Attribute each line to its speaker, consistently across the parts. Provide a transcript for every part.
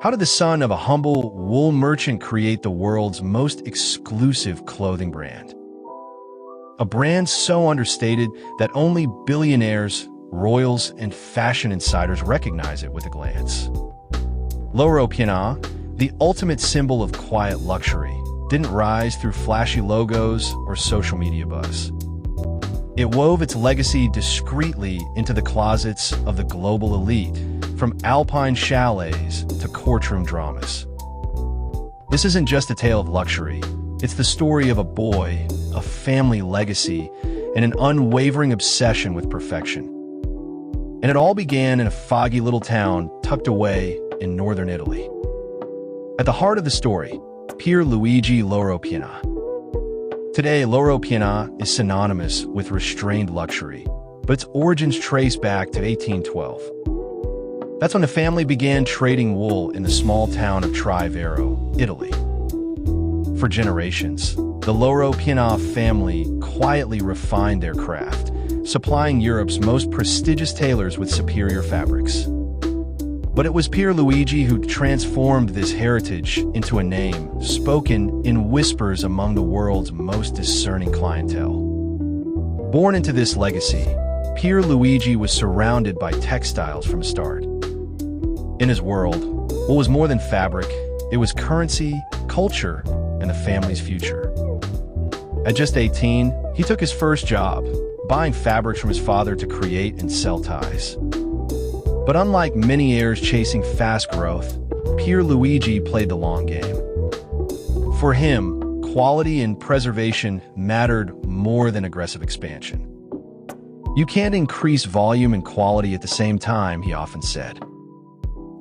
Speaker 1: How did the son of a humble wool merchant create the world's most exclusive clothing brand? A brand so understated that only billionaires, royals, and fashion insiders recognize it with a glance. Loro Piana, the ultimate symbol of quiet luxury, didn't rise through flashy logos or social media buzz. It wove its legacy discreetly into the closets of the global elite, from alpine chalets to courtroom dramas. This isn't just a tale of luxury. It's the story of a boy, a family legacy, and an unwavering obsession with perfection. And it all began in a foggy little town tucked away in northern Italy. At the heart of the story, Pier Luigi Loro Piana. Today, Loro Piana is synonymous with restrained luxury, but its origins trace back to 1812. That's when the family began trading wool in the small town of Trivero, Italy. For generations, the Loro Piana family quietly refined their craft, supplying Europe's most prestigious tailors with superior fabrics. But it was Pier Luigi who transformed this heritage into a name spoken in whispers among the world's most discerning clientele. Born into this legacy, Pier Luigi was surrounded by textiles from the start. In his world, what was more than fabric, it was currency, culture, and the family's future. At just 18, he took his first job, buying fabrics from his father to create and sell ties. But unlike many heirs chasing fast growth, Pier Luigi played the long game. For him, quality and preservation mattered more than aggressive expansion. "You can't increase volume and quality at the same time," he often said.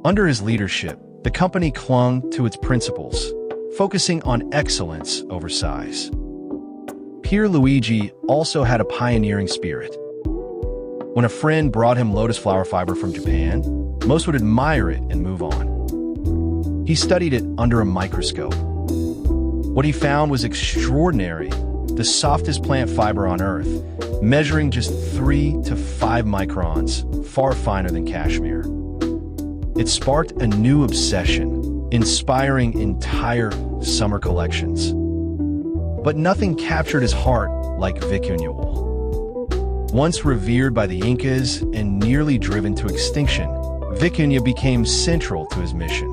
Speaker 1: Under his leadership, the company clung to its principles, focusing on excellence over size. Pier Luigi also had a pioneering spirit. When a friend brought him lotus flower fiber from Japan, most would admire it and move on. He studied it under a microscope. What he found was extraordinary: the softest plant fiber on Earth, measuring just 3 to 5 microns, far finer than cashmere. It sparked a new obsession, inspiring entire summer collections. But nothing captured his heart like vicuña wool. Once revered by the Incas and nearly driven to extinction, vicuña became central to his mission.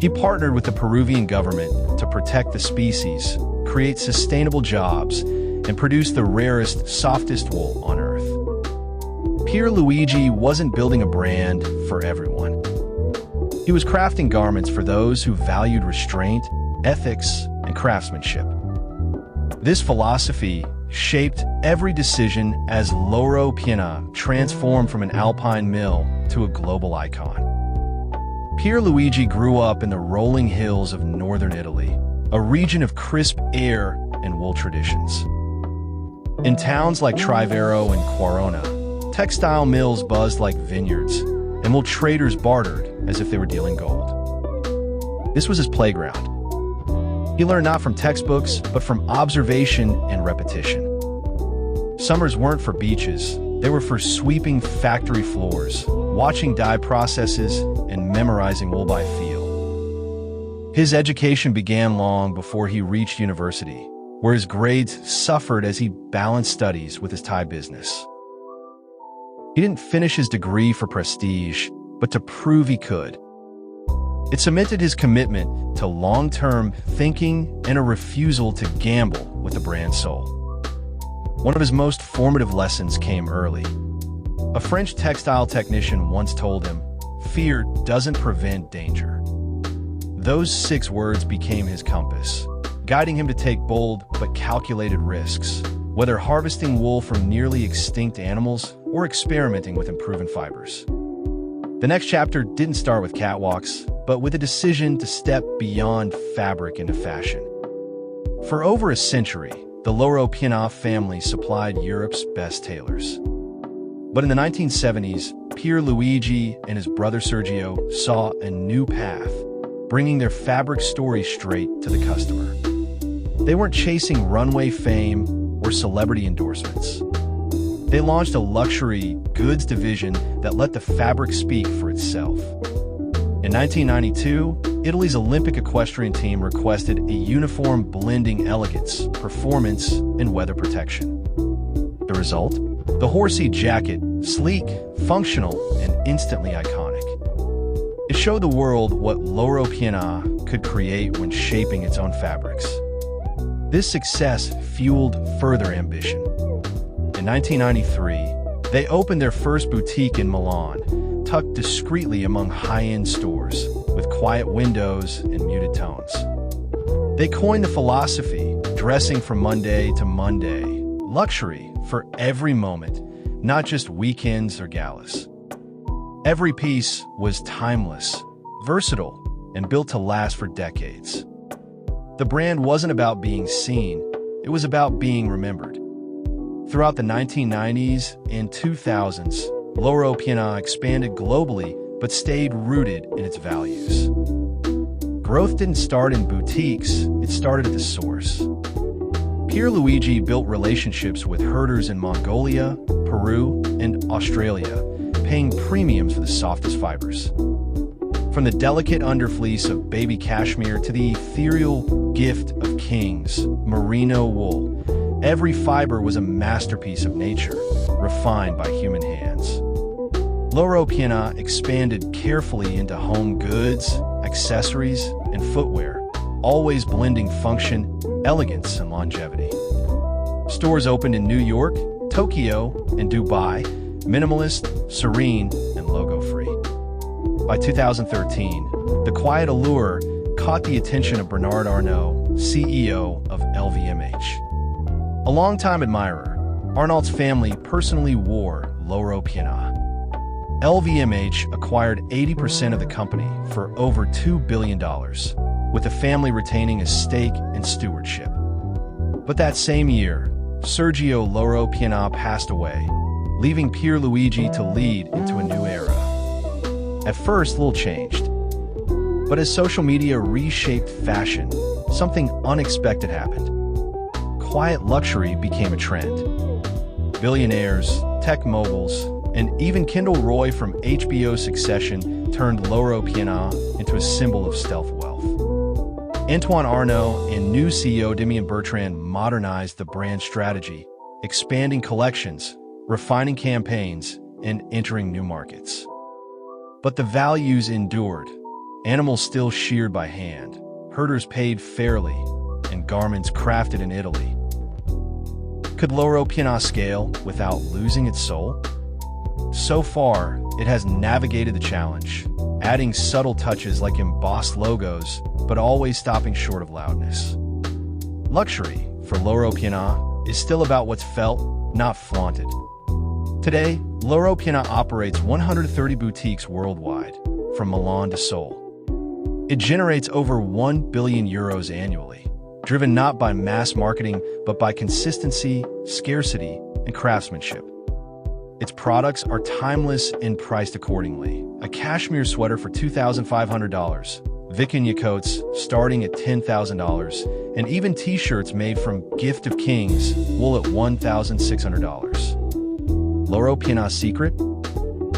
Speaker 1: He partnered with the Peruvian government to protect the species, create sustainable jobs, and produce the rarest, softest wool on Earth. Pier Luigi wasn't building a brand for everyone. He was crafting garments for those who valued restraint, ethics, and craftsmanship. This philosophy shaped every decision as Loro Piana transformed from an alpine mill to a global icon. Pier Luigi grew up in the rolling hills of northern Italy, a region of crisp air and wool traditions. In towns like Trivero and Quarona, textile mills buzzed like vineyards, and wool traders bartered as if they were dealing gold. This was his playground. He learned not from textbooks, but from observation and repetition. Summers weren't for beaches, they were for sweeping factory floors, watching dye processes, and memorizing wool by feel. His education began long before he reached university, where his grades suffered as he balanced studies with his tie business. He didn't finish his degree for prestige, but to prove he could. It cemented his commitment to long-term thinking and a refusal to gamble with the brand's soul. One of his most formative lessons came early. A French textile technician once told him, "Fear doesn't prevent danger." Those 6 words became his compass, guiding him to take bold but calculated risks, whether harvesting wool from nearly extinct animals or experimenting with improving fibers. The next chapter didn't start with catwalks, but with a decision to step beyond fabric into fashion. For over a century, the Loro Piana family supplied Europe's best tailors. But in the 1970s, Pier Luigi and his brother Sergio saw a new path, bringing their fabric story straight to the customer. They weren't chasing runway fame or celebrity endorsements. They launched a luxury goods division that let the fabric speak for itself. In 1992, Italy's Olympic equestrian team requested a uniform blending elegance, performance, and weather protection. The result? The horsey jacket, sleek, functional, and instantly iconic. It showed the world what Loro Piana could create when shaping its own fabrics. This success fueled further ambition. In 1993, they opened their first boutique in Milan, tucked discreetly among high-end stores, with quiet windows and muted tones. They coined the philosophy, dressing from Monday to Monday, luxury for every moment, not just weekends or galas. Every piece was timeless, versatile, and built to last for decades. The brand wasn't about being seen, it was about being remembered. Throughout the 1990s and 2000s, Loro Piana expanded globally but stayed rooted in its values. Growth didn't start in boutiques, it started at the source. Pierluigi built relationships with herders in Mongolia, Peru, and Australia, paying premiums for the softest fibers. From the delicate underfleece of baby cashmere to the ethereal gift of kings, merino wool, every fiber was a masterpiece of nature, refined by human hands. Loro Piana expanded carefully into home goods, accessories, and footwear, always blending function, elegance, and longevity. Stores opened in New York, Tokyo, and Dubai, minimalist, serene, and logo-free. By 2013, the quiet allure caught the attention of Bernard Arnault, CEO of LVMH. A longtime admirer, Arnault's family personally wore Loro Piana. LVMH acquired 80% of the company for over $2 billion, with the family retaining a stake in stewardship. But that same year, Sergio Loro Piana passed away, leaving Pierluigi to lead into a new era. At first, little changed. But as social media reshaped fashion, something unexpected happened. Quiet luxury became a trend. Billionaires, tech moguls, and even Kendall Roy from HBO Succession turned Loro Piana into a symbol of stealth wealth. Antoine Arnault and new CEO Damien Bertrand modernized the brand strategy, expanding collections, refining campaigns, and entering new markets. But the values endured. Animals still sheared by hand, herders paid fairly, and garments crafted in Italy. Could Loro Piana scale without losing its soul? So far, it has navigated the challenge, adding subtle touches like embossed logos, but always stopping short of loudness. Luxury, for Loro Piana, is still about what's felt, not flaunted. Today, Loro Piana operates 130 boutiques worldwide, from Milan to Seoul. It generates over 1 billion euros annually, driven not by mass marketing, but by consistency, scarcity, and craftsmanship. Its products are timeless and priced accordingly. A cashmere sweater for $2,500, Vikinga coats starting at $10,000, and even t-shirts made from Gift of Kings wool at $1,600. Loro Piana's secret?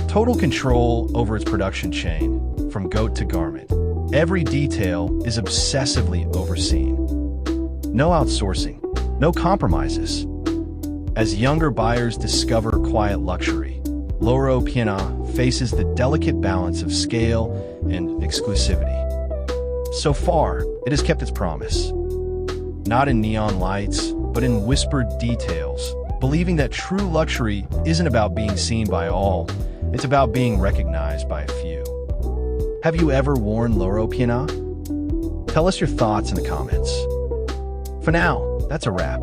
Speaker 1: Total control over its production chain, from goat to garment. Every detail is obsessively overseen. No outsourcing, no compromises. As younger buyers discover quiet luxury, Loro Piana faces the delicate balance of scale and exclusivity. So far, it has kept its promise. Not in neon lights, but in whispered details, believing that true luxury isn't about being seen by all, it's about being recognized by a few. Have you ever worn Loro Piana? Tell us your thoughts in the comments. For now, that's a wrap.